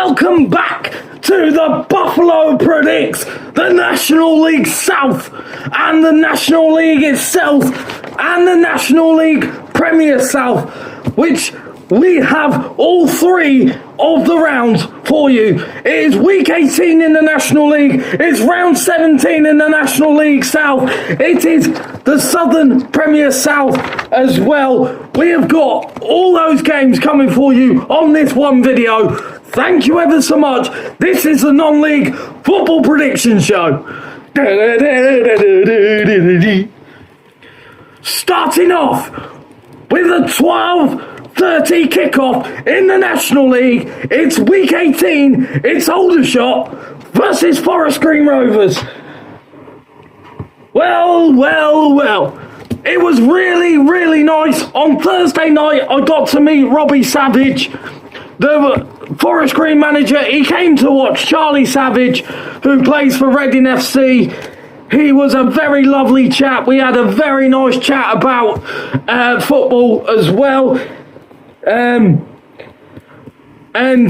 welcome back to the Buffalo Predicts, the National League South and the National League itself and the National League Premier South, which we have all three of the rounds for you. It is week 18 in the National League. It's round 17 in the National League South. It is the Southern Premier South as well. We have got all those games coming for you on this one video. Thank you ever so much. This is the Non-League Football Prediction Show. Starting off with a 12:30 kickoff in the National League. It's week 18. It's Aldershot versus Forest Green Rovers. Well. It was really nice. On Thursday night, I got to meet Robbie Savage, the Forest Green manager. He came to watch Charlie Savage, who plays for Reading FC. He was a very lovely chap. We had a very nice chat about football as well. And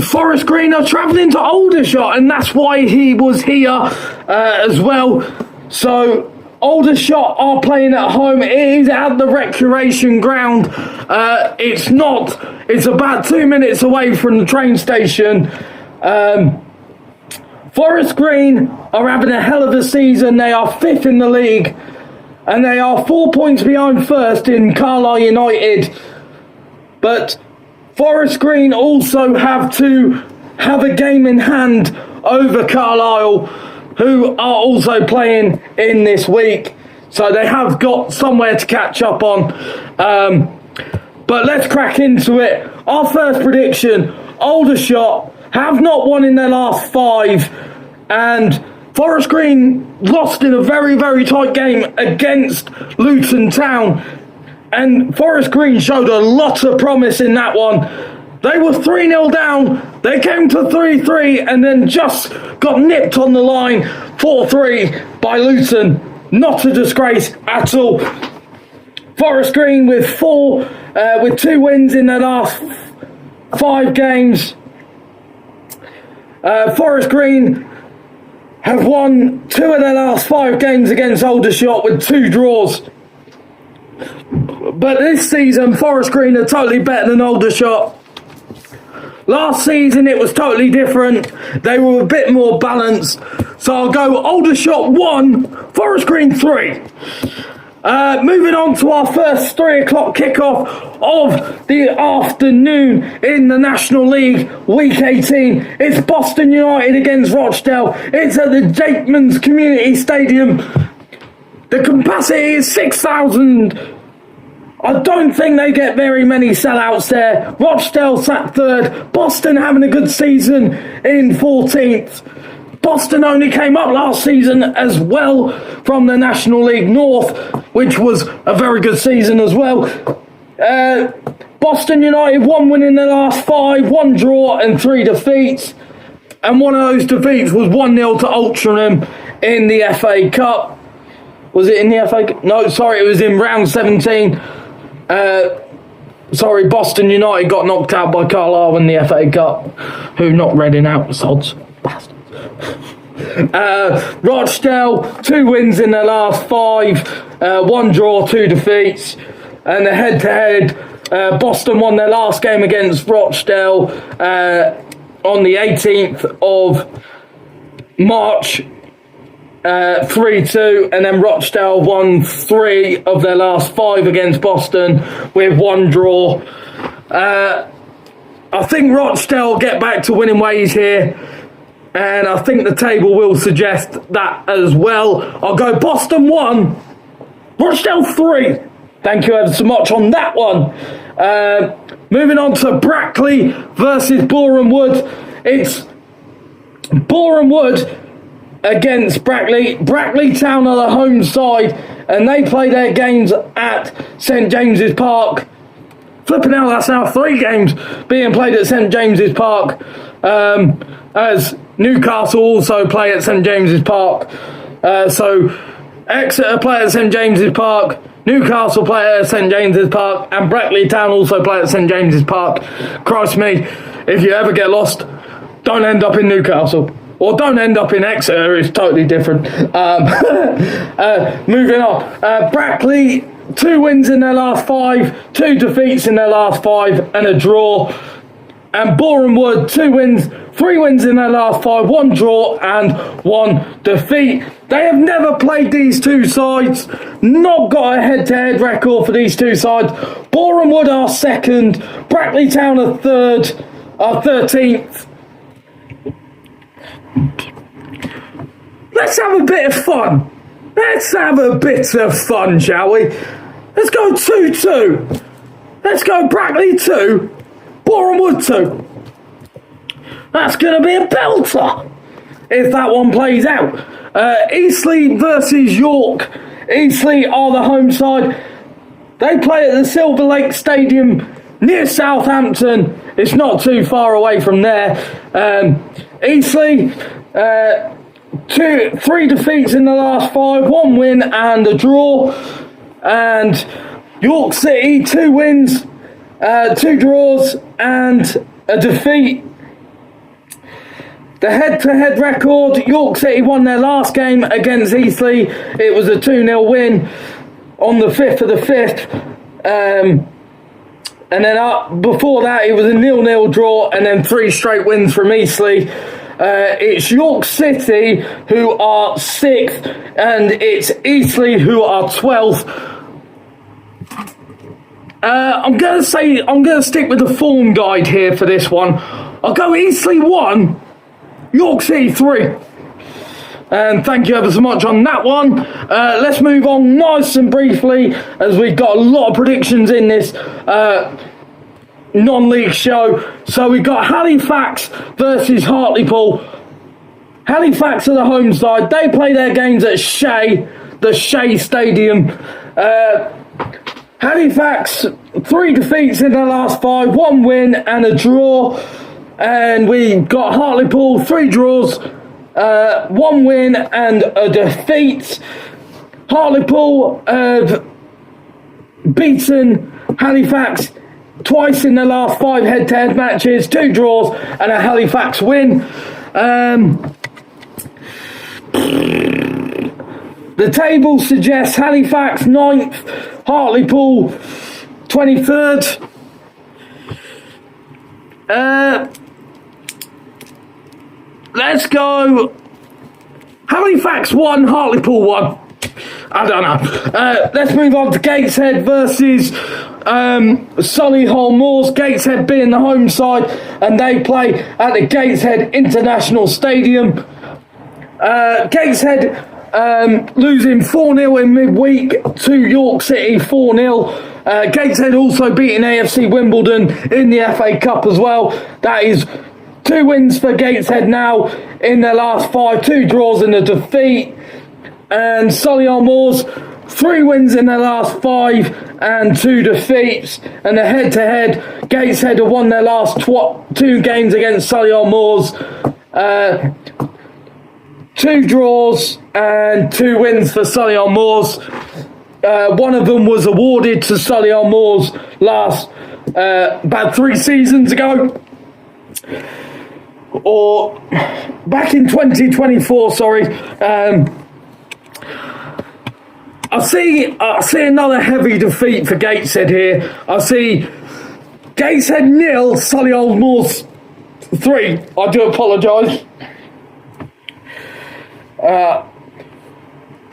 Forest Green are travelling to Aldershot, and that's why he was here as well. So Aldershot are playing at home. It is at the Recreation Ground. It's about 2 minutes away from the train station. Forest Green are having a hell of a season. They are 5th in the league, and they are 4 points behind first in Carlisle United. But Forest Green also have to have a game in hand over Carlisle, who are also playing in this week. So they have got somewhere to catch up on. But let's crack into it. Our first prediction, Aldershot have not won in their last 5. And Forest Green lost in a very tight game against Luton Town. And Forest Green showed a lot of promise in that one. They were 3-0 down. They came to 3-3 and then just got nipped on the line 4-3 by Luton. Not a disgrace at all. Forest Green with 2 wins in their last 5 games. Forest Green have won 2 of their last 5 games against Aldershot with 2 draws. But this season, Forest Green are totally better than Aldershot. Last season, it was totally different. They were a bit more balanced. So I'll go Aldershot 1, Forest Green 3. Moving on to our first 3 o'clock kickoff of the afternoon in the National League, week 18. It's Boston United against Rochdale. It's at the Jakeman's Community Stadium. The capacity is 6,000. I don't think they get very many sellouts there. Rochdale sat 3rd. Boston having a good season in 14th. Boston only came up last season as well from the National League North, which was a very good season as well. Boston United 1 win in their last 5, 1 draw and 3 defeats. And one of those defeats was 1-0 to Altrincham in the FA Cup. Was it in the FA Cup? No, sorry, it was in round 17. Boston United got knocked out by Carlisle in the FA Cup, who knocked Reading out, sods. Bastards. Rochdale, 2 wins in their last 5, 1 draw, 2 defeats. And the head-to-head, Boston won their last game against Rochdale on the 18th of March, 3-2, and then Rochdale won 3 of their last 5 against Boston with 1 draw. I think Rochdale get back to winning ways here, and I think the table will suggest that as well. I'll go Boston 1, Rochdale 3. Thank you ever so much on that one. Moving on to Brackley versus Boreham Wood. It's Boreham Wood against Brackley. Brackley Town are the home side, and they play their games at St James's Park. Flipping out, that's now 3 games being played at St James's Park, as Newcastle also play at St James's Park. So Exeter play at St James's Park, Newcastle play at St James's Park, and Brackley Town also play at St James's Park. Christ me, if you ever get lost, don't end up in Newcastle. Or don't end up in Exeter, it's totally different. Moving on. Brackley, 2 wins in their last 5, 2 defeats in their last 5, and a draw. And Boreham Wood, 3 wins in their last 5, 1 draw and 1 defeat. They have never played these two sides, not got a head-to-head record for these two sides. Boreham Wood are 2nd, Brackley Town are 3rd, are 13th. Let's have a bit of fun. Let's have a bit of fun, shall we? Let's go 2-2. Let's go Brackley 2, Boreham Wood 2. That's going to be a belter if that one plays out. Eastleigh versus York. Eastleigh are the home side. They play at the Silver Lake Stadium near Southampton. It's not too far away from there. Eastleigh, 3 defeats in the last 5, 1 win and a draw. And York City, 2 wins, 2 draws and a defeat. The head-to-head record, York City won their last game against Eastleigh. It was a 2-0 win on the 5th of the 5th. And then before that, it was a 0-0 draw and then 3 straight wins from Eastleigh. It's York City who are 6th and it's Eastleigh who are 12th. I'm going to stick with the form guide here for this one. I'll go Eastleigh 1, York City 3. And thank you ever so much on that one. Let's move on nice and briefly as we've got a lot of predictions in this non-league show. So we've got Halifax versus Hartlepool. Halifax are the home side. They play their games at the Shea Stadium. Halifax, 3 defeats in their last 5, 1 win and a draw. And we got Hartlepool, 3 draws, 1 win and a defeat. Hartlepool have beaten Halifax twice in the last 5 head-to-head matches, 2 draws and a Halifax win. The table suggests Halifax 9th, Hartlepool 23rd. Let's go Halifax 1, Hartlepool 1. I don't know. Let's move on to Gateshead versus Solihull Moors. Gateshead being the home side, and they play at the Gateshead International Stadium. Gateshead losing 4-0 in midweek to York City 4-0. Gateshead also beating AFC Wimbledon in the FA Cup as well. That is 2 wins for Gateshead now in their last 5, 2 draws and a defeat. And Solihull Moors, 3 wins in their last 5 and 2 defeats. And the head-to-head, Gateshead have won their last 2 games against Solihull Moors. 2 draws and 2 wins for Solihull Moors. One of them was awarded to Solihull Moors about 3 seasons ago. Or back in 2024, sorry. I see another heavy defeat for Gateshead here. I see Gateshead 0, Solihull Moors 3. I do apologise.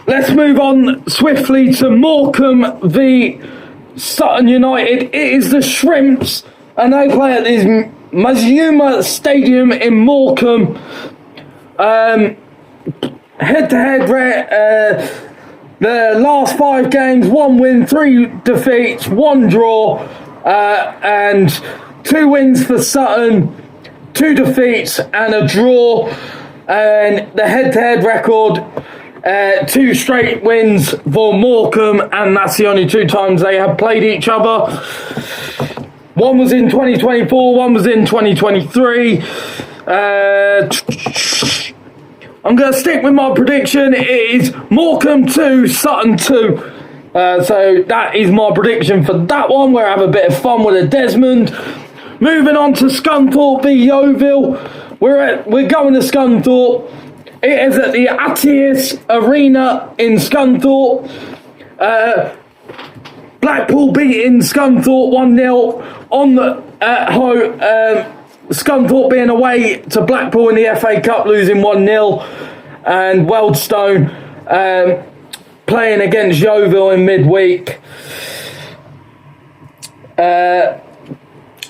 Let's move on swiftly to Morecambe v Sutton United. It is the Shrimps, and they play at this Mazuma Stadium in Morecambe. Head-to-head, the last 5 games, 1 win, 3 defeats, 1 draw, and 2 wins for Sutton, 2 defeats and a draw. And the head-to-head record, 2 straight wins for Morecambe, and that's the only 2 times they have played each other. One was in 2024, one was in 2023. I'm going to stick with my prediction. It is Morecambe 2, Sutton 2. So that is my prediction for that one, where I have a bit of fun with a Desmond. Moving on to Scunthorpe v Yeovil. we're going to Scunthorpe. It is at the Attius Arena in Scunthorpe. Blackpool beating Scunthorpe 1-0 on the at home. Scunthorpe being away to Blackpool in the FA Cup, losing 1-0, and Wealdstone playing against Yeovil in midweek.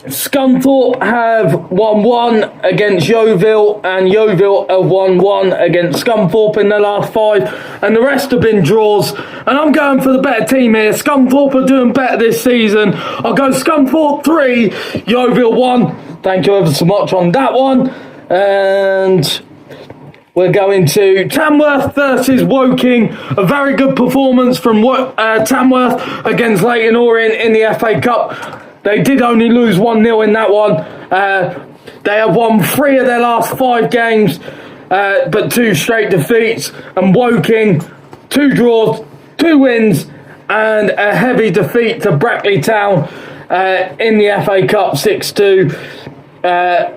Scunthorpe have 1-1 against Yeovil, and Yeovil have 1-1 against Scunthorpe in the last 5, and the rest have been draws. And I'm going for the better team here. Scunthorpe are doing better this season. I'll go Scunthorpe 3, Yeovil 1. Thank you ever so much on that one. And we're going to Tamworth versus Woking. A very good performance from Tamworth against Leyton Orient in the FA Cup. They did only lose 1-0 in that one. They have won 3 of their last 5 games, but 2 straight defeats. And Woking, 2 draws, 2 wins, and a heavy defeat to Brackley Town in the FA Cup 6-2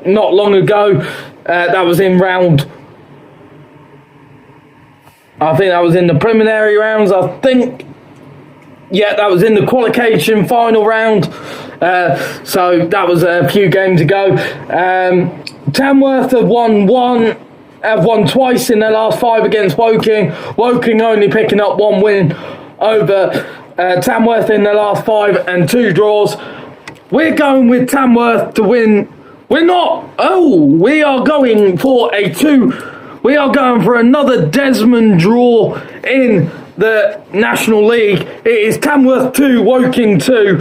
not long ago. That was in round... I think that was in the preliminary rounds, Yeah, that was in the qualification final round. So that was a few games ago. Tamworth have won twice in their last 5 against Woking. Woking only picking up 1 win over Tamworth in their last 5 and 2 draws. We're going with Tamworth to win. We are going for a 2. We are going for another Desmond draw in the National League. It is Tamworth 2, Woking 2.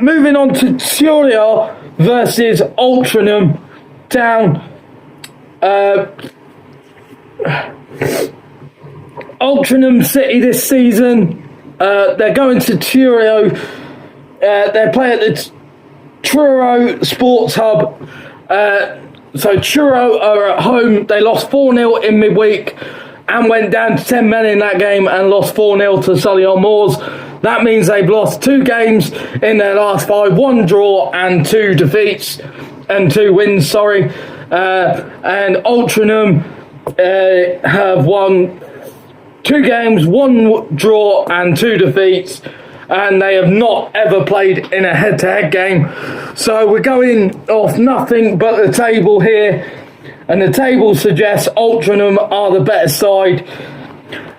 Moving on to Turia versus Altrincham Town. Altrincham City this season. They're going to Truro. They play at the Truro Sports Hub. So Truro are at home. They lost 4-0 in midweek and went down to 10 men in that game and lost 4-0 to Solihull Moors. That means they've lost 2 games in their last 5, 1 draw and 2 defeats, and 2 wins, sorry. And Altrincham have won 2 games, 1 draw and 2 defeats, and they have not ever played in a head-to-head game. So we're going off nothing but the table here, and the table suggests Altrincham are the better side,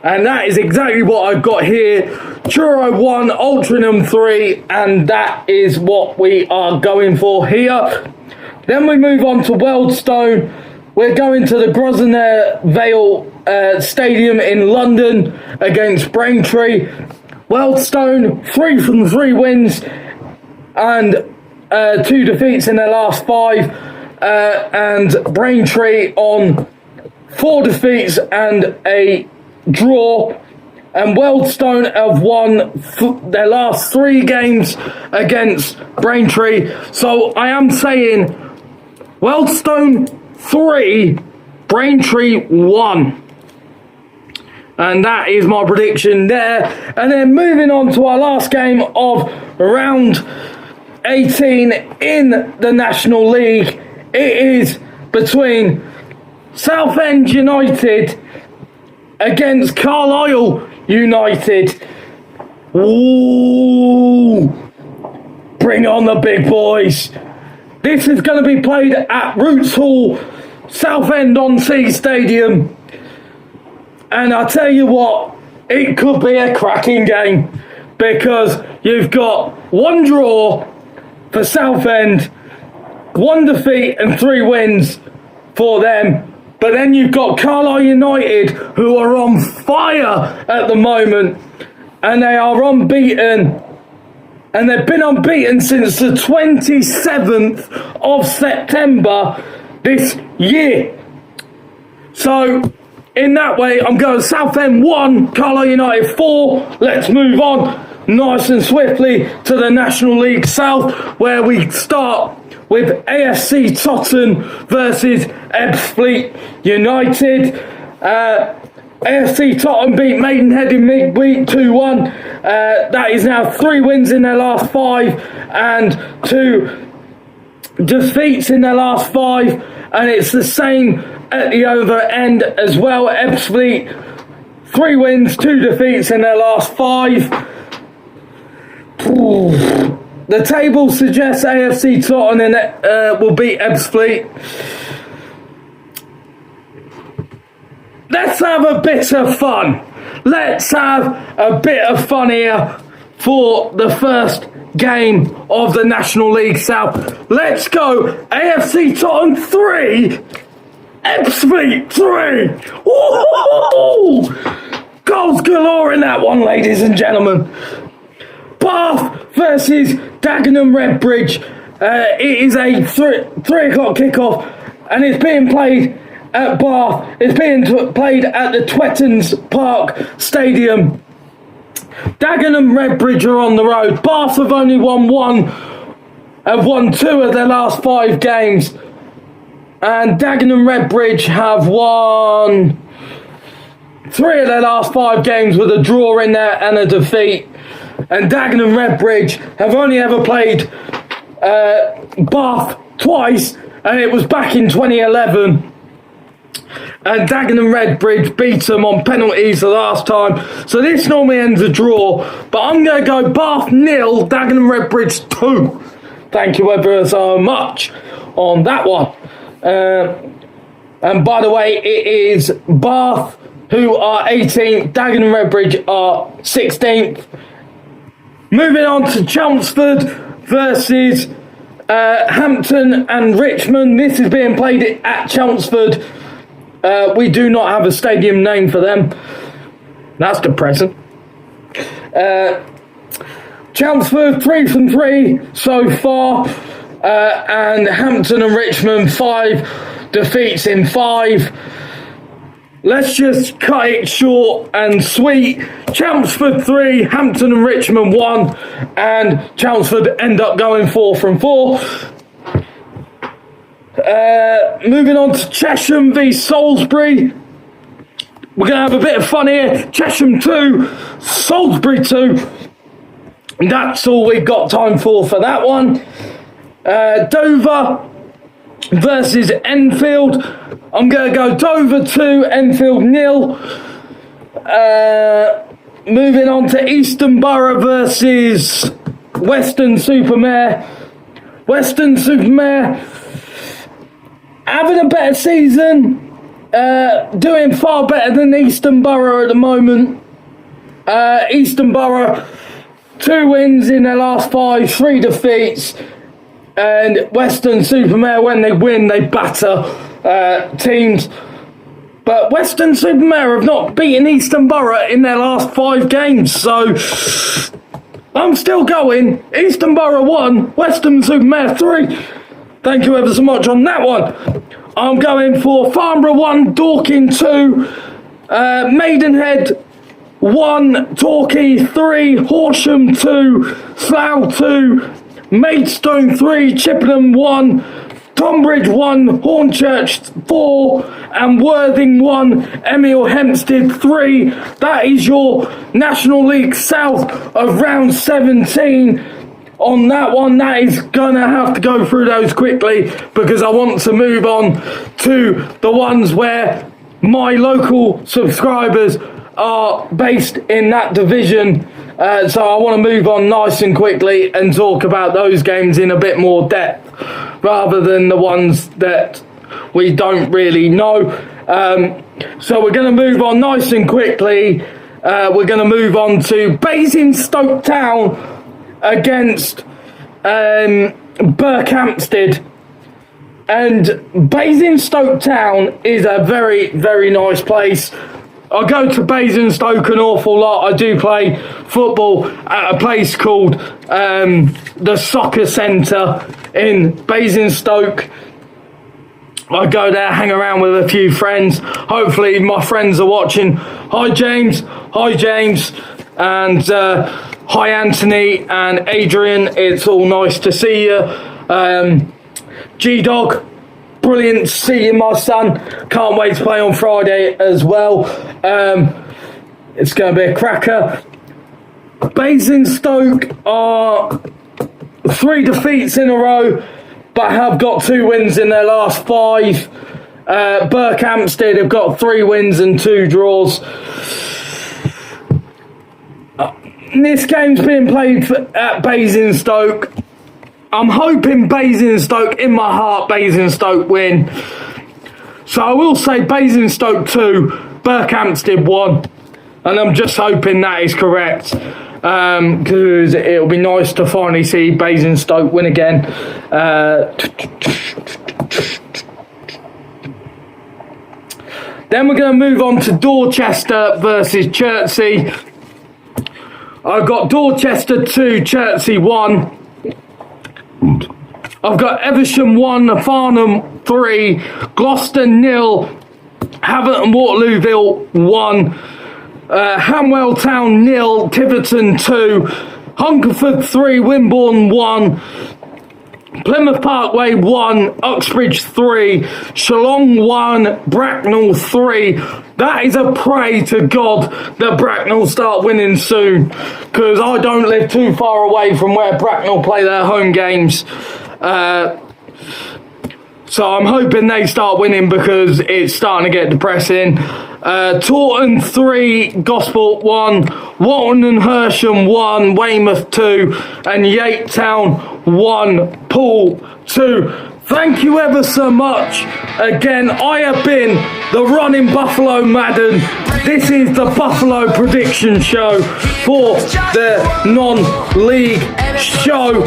and that is exactly what I've got here. Truro 1, Altrincham 3, and that is what we are going for here. Then we move on to Wealdstone. We're going to the Grosvenor Vale Stadium in London against Braintree. Wealdstone, 3 from 3 wins and 2 defeats in their last 5. And Braintree on 4 defeats and a draw. And Wealdstone have won their last 3 games against Braintree. So I am saying Wealdstone 3, Braintree 1. And that is my prediction there. And then moving on to our last game of round 18 in the National League. It is between Southend United against Carlisle United. Ooh, bring on the big boys. This is going to be played at Roots Hall, Southend-on-Sea Stadium. And I tell you what, it could be a cracking game, because you've got 1 draw for Southend, 1 defeat and 3 wins for them. But then you've got Carlisle United, who are on fire at the moment, and they are unbeaten. And they've been unbeaten since the 27th of September this year. So in that way, I'm going Southend 1, Carlisle United 4. Let's move on nice and swiftly to the National League South, where we start with AFC Totton versus Ebbsfleet United. AFC Totton beat Maidenhead in midweek 2-1. That is now 3 wins in their last 5 and 2 defeats in their last 5. and it's the same at the other end as well. Ebbsfleet, 3 wins, 2 defeats in their last 5. The table suggests AFC Tottenham will beat Ebbsfleet. Let's have a bit of fun. Let's have a bit of fun here for the first game of the National League South. Let's go. AFC Tottenham 3, Ebbsfleet 3. Ooh! Goals galore in that one, ladies and gentlemen. Bath versus Dagenham Redbridge. It is a 3 o'clock kickoff, and it's being played at Bath. It's being played at the Twettons Park Stadium. Dagenham Redbridge are on the road. Bath have only won 1, have won 2 of their last 5 games, and Dagenham Redbridge have won 3 of their last 5 games with a draw in there and a defeat. And Dagenham Redbridge have only ever played Bath twice, and it was back in 2011. And Dagenham Redbridge beat them on penalties the last time. So this normally ends a draw, but I'm going to go Bath 0, Dagenham Redbridge 2. Thank you ever so much on that one. And by the way, it is Bath who are 18th, Dagenham Redbridge are 16th. Moving on to Chelmsford versus Hampton and Richmond. This is being played at Chelmsford. We do not have a stadium name for them. That's depressing. Chelmsford 3 from 3 so far, and Hampton and Richmond 5 defeats in 5. Let's just cut it short and sweet. Chelmsford 3, Hampton and Richmond 1, and Chelmsford end up going 4 from 4. Moving on to Chesham v Salisbury. We're going to have a bit of fun here. Chesham 2, Salisbury 2. And that's all we've got time for that one. Dover versus Enfield. I'm going to go Dover 2, Enfield 0. Moving on to Easton Borough versus Weston-super-Mare. Weston-super-Mare having a better season, doing far better than Easton Borough at the moment. Easton Borough, 2 wins in their last 5, 3 defeats. And Weston-super-Mare, when they win, they batter teams. But Weston-super-Mare have not beaten Easton Borough in their last 5 games. So I'm still going. Easton Borough 1, Weston-super-Mare 3. Thank you ever so much on that one. I'm going for Farnborough 1, Dorking 2, Maidenhead 1, Torquay 3, Horsham 2, Slough 2, Maidstone 3, Chippenham 1, Tonbridge 1, Hornchurch 4, and Worthing 1, Emil Hempstead 3. That is your National League South of round 17. On that one, that is going to have to go through those quickly because I want to move on to the ones where my local subscribers are based in that division. So I want to move on nice and quickly and talk about those games in a bit more depth rather than the ones that we don't really know. So we're going to move on nice and quickly. We're going to move on to Basingstoke Town against Berkhamsted. And Basingstoke Town is a very, very nice place. I go to Basingstoke an awful lot. I do play football at a place called the Soccer Centre in Basingstoke. I go there, hang around with a few friends. Hopefully my friends are watching. Hi James. And hi Anthony and Adrian. It's all nice to see you. G-Dog. Brilliant to see you, my son. Can't wait to play on Friday as well. It's going to be a cracker. Basingstoke are 3 defeats in a row. but have got 2 wins in their last 5. Berkhamsted have got 3 wins and 2 draws. This game's being played at Basingstoke. I'm hoping Basingstoke, in my heart, Basingstoke win. So I will say Basingstoke 2, Berkhamsted 1. And I'm just hoping that is correct. Because it'll be nice to finally see Basingstoke win again. Then we're going to move on to Dorchester versus Chertsey. I've got Dorchester 2, Chertsey 1. I've got Eversham 1, Farnham 3, Gloucester 0, Havant and Waterlooville 1, Hanwell Town 0, Tiverton 2, Hungerford 3, Wimborne 1, Plymouth Parkway 1, Uxbridge 3, Shillong 1, Bracknell 3. That is a pray to God that Bracknell start winning soon, because I don't live too far away from where Bracknell play their home games. So I'm hoping they start winning because it's starting to get depressing. Taunton 3, Gosport 1, Walton and Hersham 1, Weymouth 2, and Yatetown 1, Poole 2. Thank you ever so much. Again, I have been the Running Buffalo Madden. This is the Buffalo Prediction Show for the non-league show.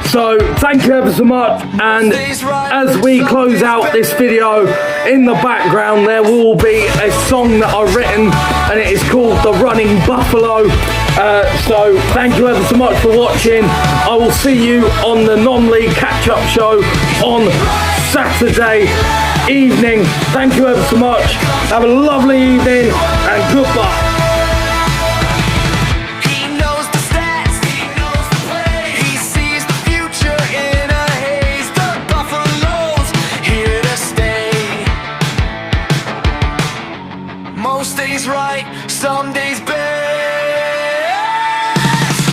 So thank you ever so much, and as we close out this video, in the background there will be a song that I've written, and it is called The Running Buffalo. So thank you ever so much for watching. I will see you on the non-league catch-up show on Saturday evening. Thank you ever so much. Have a lovely evening and goodbye. Most days right, some days